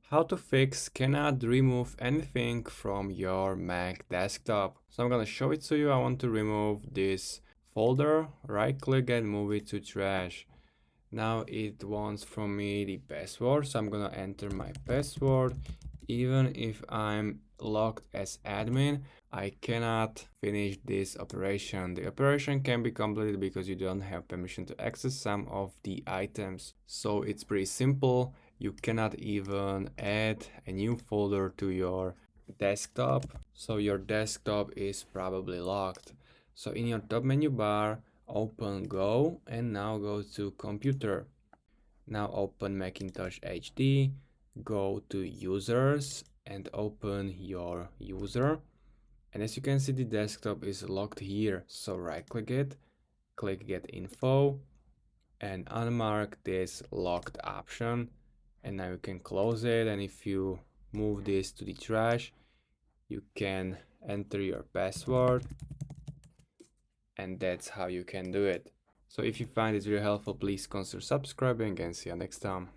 How to fix cannot remove anything from your Mac desktop. So I'm gonna show it to you. I want to remove this folder, right click and move it to trash. Now it wants from me the password, so I'm gonna enter my password. Even if I'm logged as admin, I cannot finish this operation. The operation can be completed because you don't have permission to access some of the items. So it's pretty simple. You cannot even add a new folder to your desktop. So your desktop is probably locked. So in your top menu bar, open Go and now go to Computer. Now open Macintosh HD, go to Users and open your user. And as you can see, the desktop is locked here. So right click it, click Get Info and unmark this locked option. And now you can close it. And if you move this to the trash, you can enter your password, and that's how you can do it. So if you find it really helpful, please consider subscribing and see you next time.